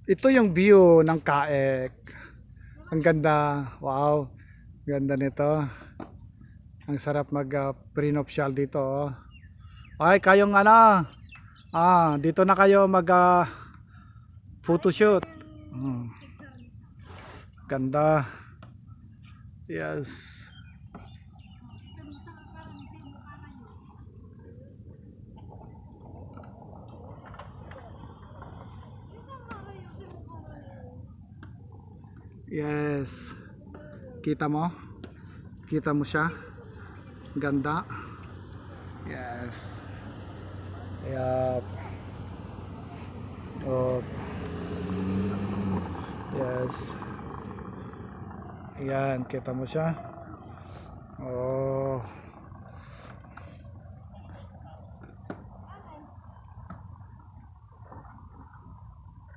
Ito yung view ng Kaek. Ang ganda. Wow. Ganda nito. Ang sarap mag prenuptial dito. Oh. Ay, kayong ano? Dito na kayo mag photoshoot. Ganda. Yes. Yes. Kita mo? Kita mo siya? Ganda. Yes. Yep. Oh. Yes. Ayan, kita mo siya? Oh.